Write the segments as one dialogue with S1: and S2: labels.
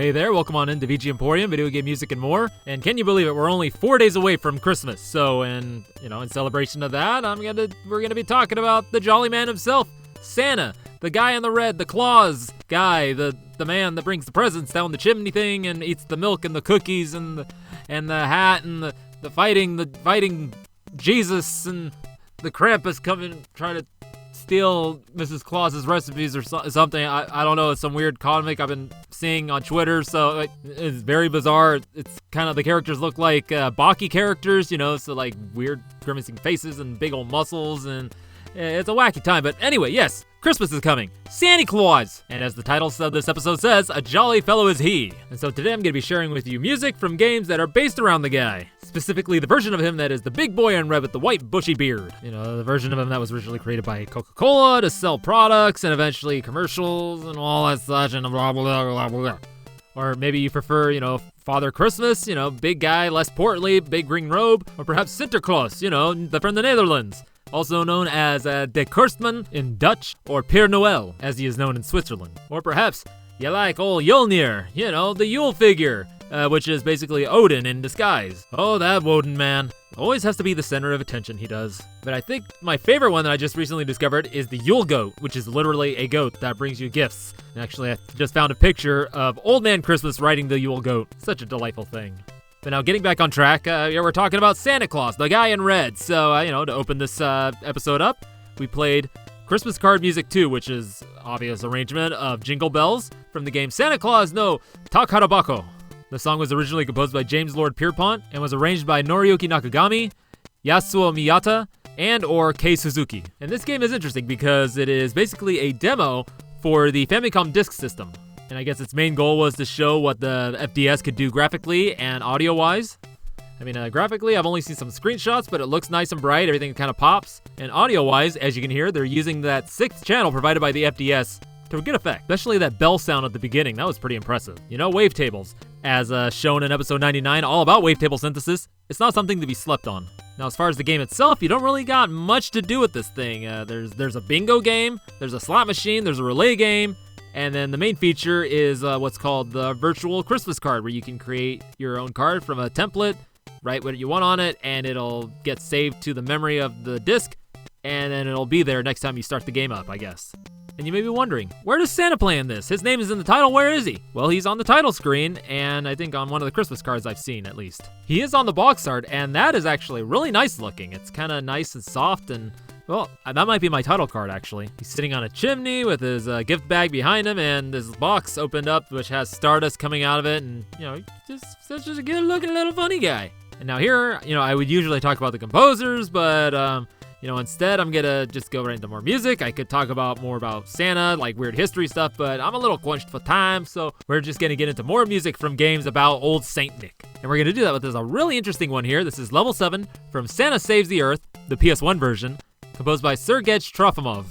S1: Hey there, welcome on into VG Emporium, video game music and more. And can you believe it, we're only 4 days away from Christmas. So, in celebration of that, we're gonna be talking about the jolly man himself, Santa, the guy in the red, the Claus guy, the man that brings the presents down the chimney thing and eats the milk and the cookies and the hat and the fighting Jesus and the Krampus coming trying to steal Mrs. Claus's recipes or something. I don't know. It's some weird comic I've been seeing on Twitter, so it's very bizarre. It's kind of, the characters look like Baki characters, so like weird grimacing faces and big old muscles, and it's a wacky time. But anyway, yes, Christmas is coming. Santa Claus! And as the title of this episode says, a jolly fellow is he. And so today I'm going to be sharing with you music from games that are based around the guy. Specifically the version of him that is the big boy in red with the white bushy beard. The version of him that was originally created by Coca-Cola to sell products and eventually commercials and all that such and blah, blah, blah, blah, blah. Or maybe you prefer, Father Christmas, big guy, less portly, big green robe. Or perhaps Sinterklaas, from the Netherlands. Also known as De Kerstman in Dutch, or Père Noël, as he is known in Switzerland. Or perhaps you like old Yolnir, the Yule figure, which is basically Odin in disguise. Oh, that Woden man. Always has to be the center of attention, he does. But I think my favorite one that I just recently discovered is the Yule goat, which is literally a goat that brings you gifts. And actually, I just found a picture of Old Man Christmas riding the Yule goat. Such a delightful thing. But now getting back on track, we're talking about Santa Claus, the guy in red. So, to open this episode up, we played Christmas Card Music 2, which is obvious arrangement of Jingle Bells from the game Santa Claus no Takarabako. The song was originally composed by James Lord Pierpont and was arranged by Noriyuki Nakagami, Yasuo Miyata, and or Kei Suzuki. And this game is interesting because it is basically a demo for the Famicom Disk System. And I guess its main goal was to show what the FDS could do graphically and audio-wise. Graphically, I've only seen some screenshots, but it looks nice and bright. Everything kind of pops. And audio-wise, as you can hear, they're using that 6th channel provided by the FDS to a good effect. Especially that bell sound at the beginning. That was pretty impressive. Wavetables. As shown in episode 99, all about wavetable synthesis, it's not something to be slept on. Now, as far as the game itself, you don't really got much to do with this thing. There's a bingo game, there's a slot machine, there's a relay game, and then the main feature is what's called the virtual Christmas card, where you can create your own card from a template, write what you want on it, and it'll get saved to the memory of the disc, and then it'll be there next time you start the game up, I guess. And you may be wondering, where does Santa play in this? His name is in the title, where is he? Well, he's on the title screen, and I think on one of the Christmas cards I've seen, at least. He is on the box art, and that is actually really nice looking. It's kind of nice and soft, and well, that might be my title card, actually. He's sitting on a chimney with his gift bag behind him, and his box opened up, which has Stardust coming out of it, and, just such a good-looking little funny guy. And now here, I would usually talk about the composers, but, instead I'm gonna just go right into more music. I could talk more about Santa, like weird history stuff, but I'm a little quenched for time, so we're just gonna get into more music from games about old Saint Nick. And we're gonna do that with a really interesting one here. This is Level 7 from Santa Saves the Earth, the PS1 version, composed by Sergej Trofimov.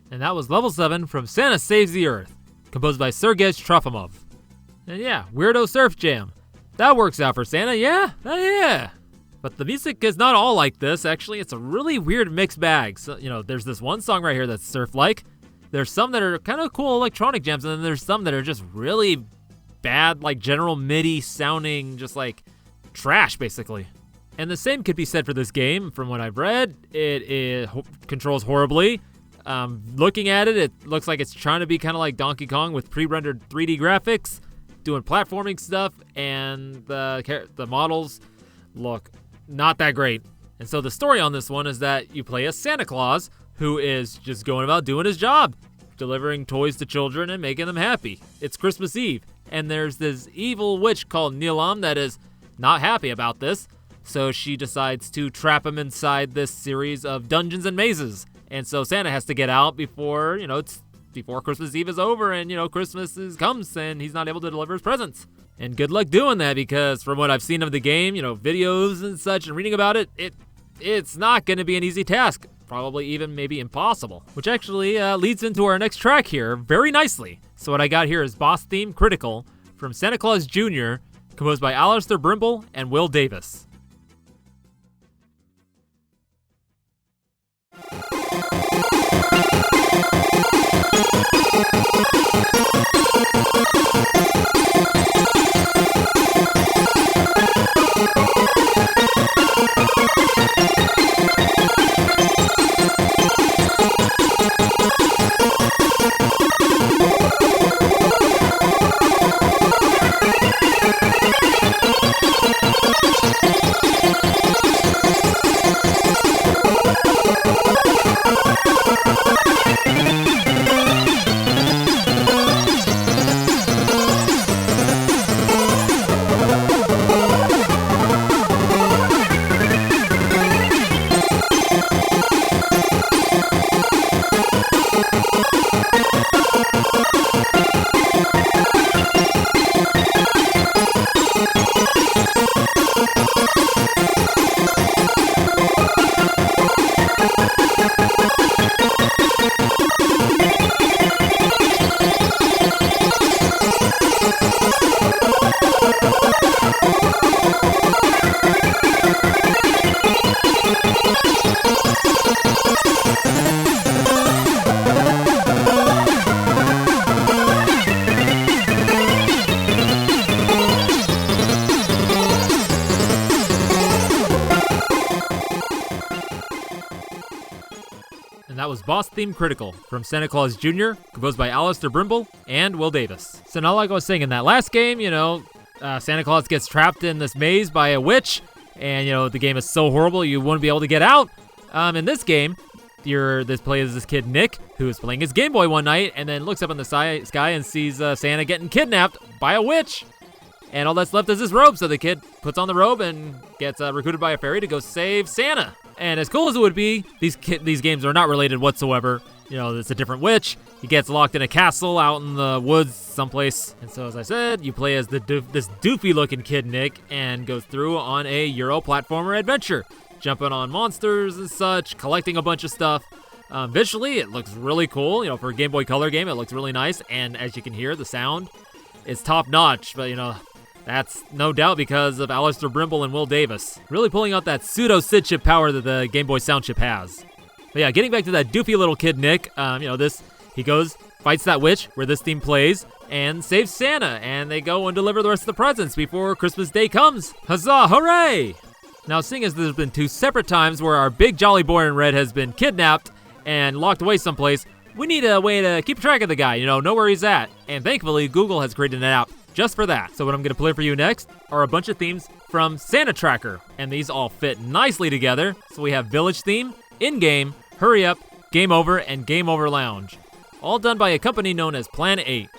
S1: And that was Level 7 from Santa Saves the Earth, composed by Sergej Trofimov. And yeah, Weirdo Surf Jam. That works out for Santa, yeah? Yeah. But the music is not all like this, actually. It's a really weird mixed bag. So, there's this one song right here that's surf-like. There's some that are kind of cool electronic jams, and then there's some that are just really bad, like general MIDI sounding, just like trash, basically. And the same could be said for this game. From what I've read, it controls horribly. Looking at it, it looks like it's trying to be kind of like Donkey Kong with pre-rendered 3D graphics, doing platforming stuff, and the models look not that great. And so the story on this one is that you play as Santa Claus, who is just going about doing his job, delivering toys to children and making them happy. It's Christmas Eve, and there's this evil witch called Nilam that is not happy about this, so she decides to trap him inside this series of dungeons and mazes. And so Santa has to get out before, before Christmas Eve is over and, Christmas comes and he's not able to deliver his presents. And good luck doing that, because from what I've seen of the game, videos and such and reading about it, it's not going to be an easy task. Probably even maybe impossible. Which actually leads into our next track here very nicely. So what I got here is Boss Theme Critical from Santa Claus Jr., composed by Allister, Brimble, and Will Davis. And that was Boss Theme Critical from Santa Claus Jr., composed by Allister, Brimble, and Will Davis. So now, like I was saying, in that last game, Santa Claus gets trapped in this maze by a witch, and, the game is so horrible you wouldn't be able to get out. In this game, this plays this kid, Nick, who is playing his Game Boy one night, and then looks up in the sky and sees Santa getting kidnapped by a witch. And all that's left is this robe, so the kid puts on the robe and gets recruited by a fairy to go save Santa. And as cool as it would be, these games are not related whatsoever. It's a different witch. He gets locked in a castle out in the woods someplace. And so, as I said, you play as this doofy-looking kid, Nick, and go through on a Euro platformer adventure, jumping on monsters and such, collecting a bunch of stuff. Visually, it looks really cool. For a Game Boy Color game, it looks really nice. And as you can hear, the sound is top-notch. But, that's no doubt because of Allister, Brimble, and Will Davis. Really pulling out that pseudo-SID chip power that the Game Boy sound chip has. But yeah, getting back to that doofy little kid, Nick, he goes, fights that witch where this theme plays, and saves Santa, and they go and deliver the rest of the presents before Christmas Day comes. Huzzah, hooray! Now, seeing as there's been 2 separate times where our big jolly boy in red has been kidnapped and locked away someplace, we need a way to keep track of the guy, know where he's at. And thankfully, Google has created an app just for that. So what I'm going to play for you next are a bunch of themes from Santa Tracker, and these all fit nicely together. So we have Village Theme, In-Game, Hurry Up, Game Over, and Game Over Lounge, all done by a company known as Plan 8.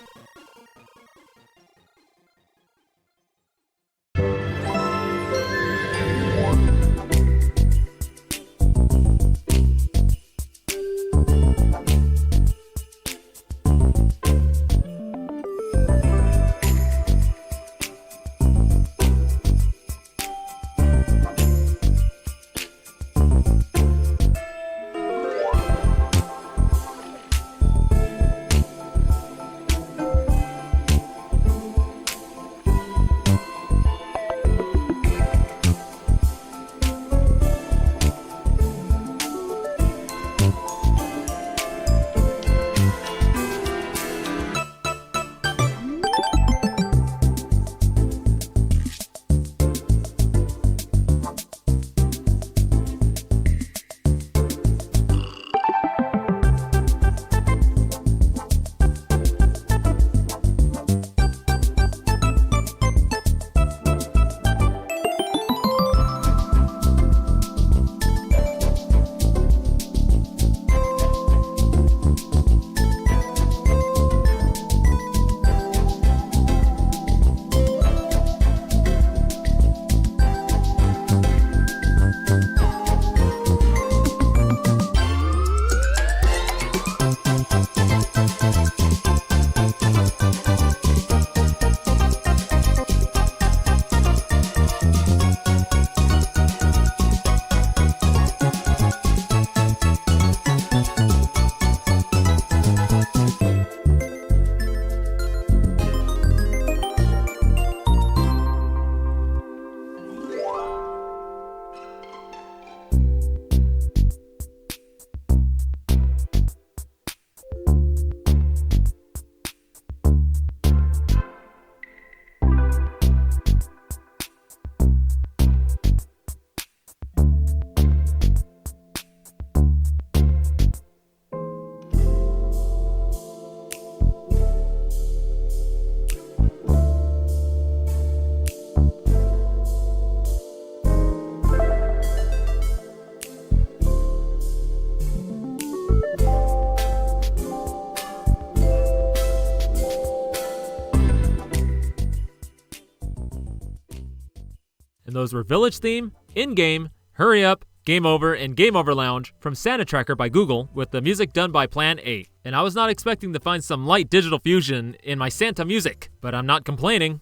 S1: those were Village Theme, In-Game, Hurry Up, Game Over, and Game Over Lounge from Santa Tracker by Google, with the music done by Plan 8. And I was not expecting to find some light digital fusion in my Santa music, but I'm not complaining.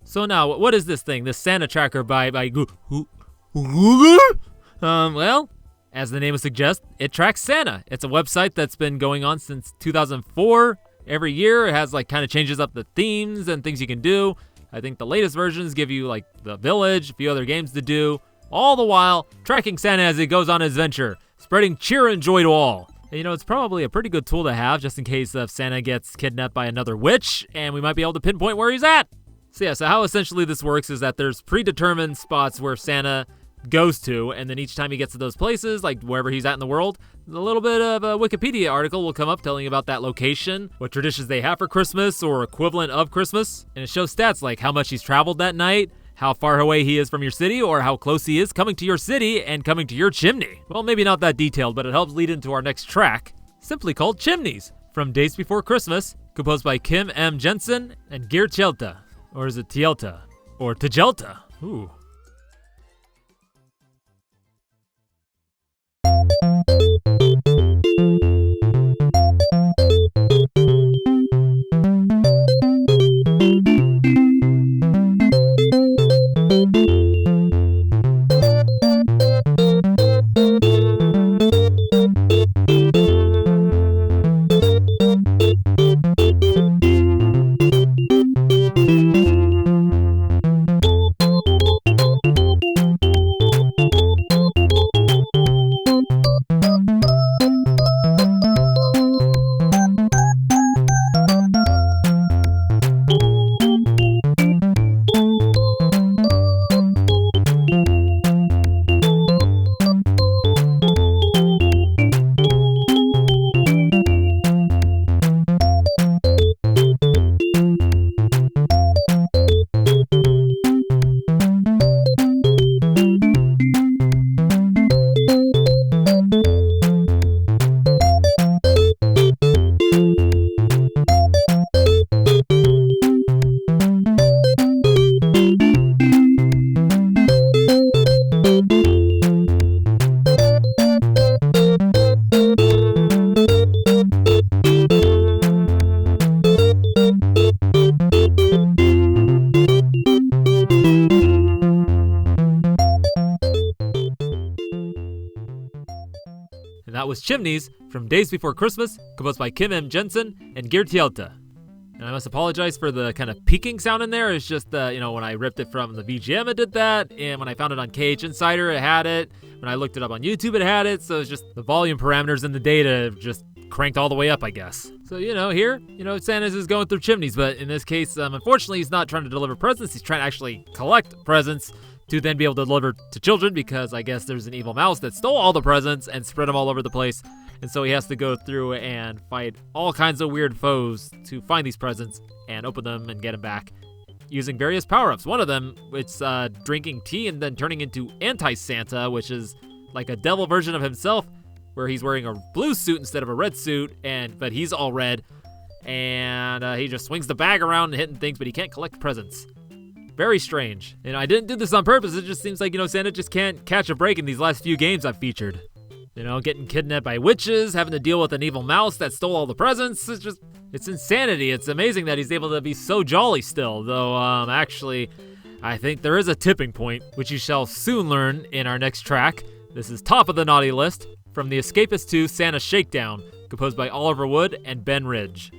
S1: So now, what is this thing, this Santa Tracker by Google? Well, as the name would suggest, it tracks Santa. It's a website that's been going on since 2004. Every year, it has kind of changes up the themes and things you can do. I think the latest versions give you the village, a few other games to do, all the while tracking Santa as he goes on his adventure, spreading cheer and joy to all. And, it's probably a pretty good tool to have just in case if Santa gets kidnapped by another witch, and we might be able to pinpoint where he's at. So how essentially this works is that there's predetermined spots where Santa goes to, and then each time he gets to those places, wherever he's at in the world, a little bit of a Wikipedia article will come up telling you about that location, what traditions they have for Christmas or equivalent of Christmas, and it shows stats like how much he's traveled that night, how far away he is from your city, or how close he is coming to your city and coming to your chimney. Well, maybe not that detailed, but it helps lead into our next track, simply called Chimneys, from Days Before Christmas, composed by Kim M. Jensen and Gier Tjelta. Or is it Tjelta? Or Tjelta? Ooh. And that was Chimneys from Days Before Christmas, composed by Kim M. Jensen and Gier Tjelta. And I must apologize for the kind of peaking sound in there. It's just, when I ripped it from the VGM, it did that. And when I found it on KH Insider, it had it. When I looked it up on YouTube, it had it. So it's just the volume parameters in the data just cranked all the way up, I guess. So, here, Santa's is going through Chimneys. But in this case, unfortunately, he's not trying to deliver presents. He's trying to actually collect presents to then be able to deliver to children, because I guess there's an evil mouse that stole all the presents and spread them all over the place. And so he has to go through and fight all kinds of weird foes to find these presents and open them and get them back using various power-ups. One of them, it's drinking tea and then turning into Anti-Santa, which is like a devil version of himself, where he's wearing a blue suit instead of a red suit, but he's all red. And he just swings the bag around and hitting things, but he can't collect presents. Very strange. I didn't do this on purpose. It just seems like, Santa just can't catch a break in these last few games I've featured. Getting kidnapped by witches, having to deal with an evil mouse that stole all the presents. It's insanity. It's amazing that he's able to be so jolly still. Though, actually, I think there is a tipping point, which you shall soon learn in our next track. This is top of the naughty list from the Escapist 2 Santa Shakedown, composed by Oliver Wood and Ben Ridge.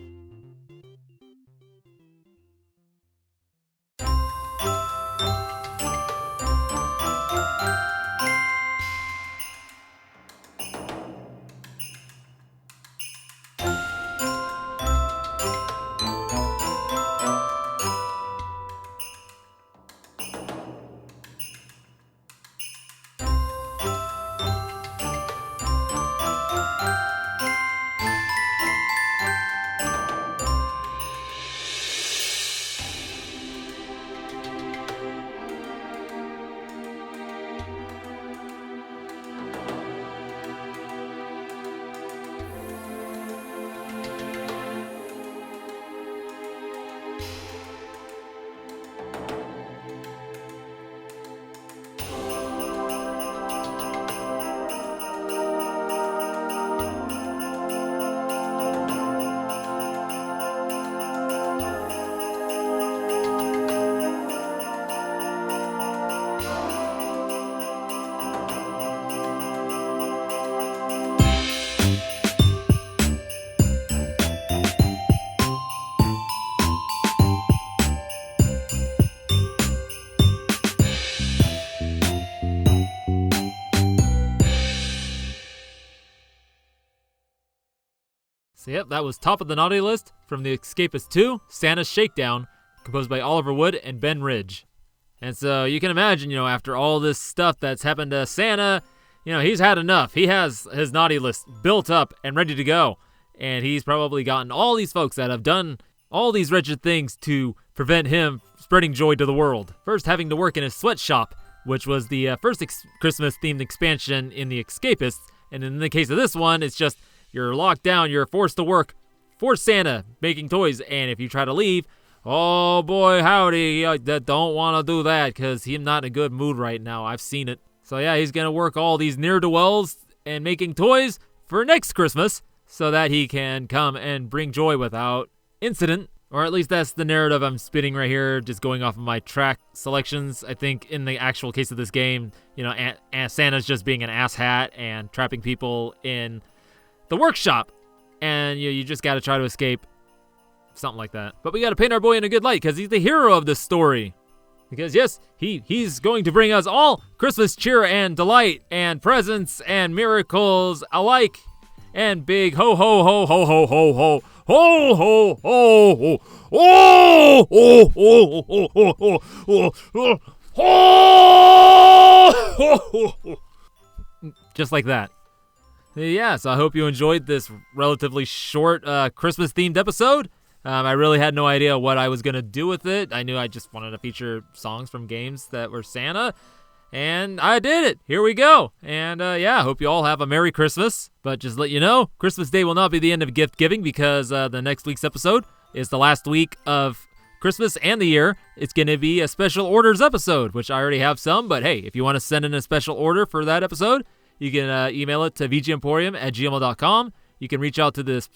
S1: So yep, that was Top of the Naughty List from the Escapist 2, Santa's Shakedown, composed by Oliver Wood and Ben Ridge. And so you can imagine, after all this stuff that's happened to Santa, he's had enough. He has his naughty list built up and ready to go. And he's probably gotten all these folks that have done all these wretched things to prevent him spreading joy to the world. First, having to work in a sweatshop, which was the first Christmas-themed expansion in the Escapists. And in the case of this one, it's just you're locked down, you're forced to work for Santa making toys. And if you try to leave, oh boy, howdy, don't want to do that because he's not in a good mood right now. I've seen it. So yeah, he's going to work all these ne'er-do-wells and making toys for next Christmas so that he can come and bring joy without incident. Or at least that's the narrative I'm spitting right here, just going off of my track selections. I think in the actual case of this game, Santa's just being an asshat and trapping people in the workshop. And you just got to try to escape. Something like that. But we got to paint our boy in a good light because he's the hero of this story. Because yes, he's going to bring us all Christmas cheer and delight and presents and miracles alike. And big ho ho ho ho ho ho ho ho ho ho ho ho ho. Just like that. Yeah, so I hope you enjoyed this relatively short Christmas-themed episode. I really had no idea what I was going to do with it. I knew I just wanted to feature songs from games that were Santa. And I did it. Here we go. And I hope you all have a Merry Christmas. But just to let you know, Christmas Day will not be the end of gift giving because the next week's episode is the last week of Christmas and the year. It's going to be a special orders episode, which I already have some. But hey, if you want to send in a special order for that episode, you can email it to vgemporium@gmail.com. You can reach out to this,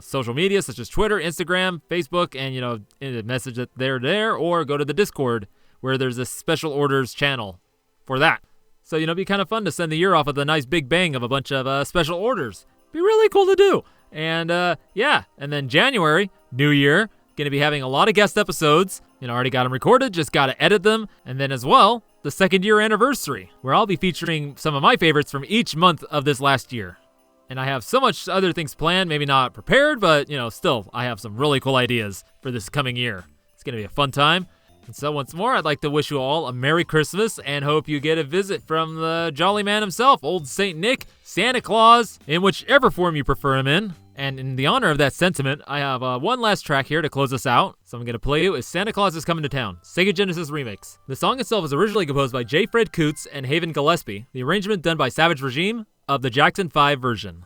S1: social media such as Twitter, Instagram, Facebook, and, message that they're there, or go to the Discord where there's a special orders channel for that. So, it'd be kind of fun to send the year off with a nice big bang of a bunch of special orders. Be really cool to do. And, and then January, New Year, going to be having a lot of guest episodes. Already got them recorded, just got to edit them. And then as well, the 2nd year anniversary, where I'll be featuring some of my favorites from each month of this last year. And I have so much other things planned, maybe not prepared, but, still, I have some really cool ideas for this coming year. It's going to be a fun time. And so once more, I'd like to wish you all a Merry Christmas and hope you get a visit from the jolly man himself, old Saint Nick, Santa Claus, in whichever form you prefer him in. And in the honor of that sentiment, I have one last track here to close us out. So I'm going to play you is Santa Claus is Coming to Town, Sega Genesis Remix. The song itself was originally composed by J. Fred Coots and Haven Gillespie, the arrangement done by Savage Regime of the Jackson 5 version.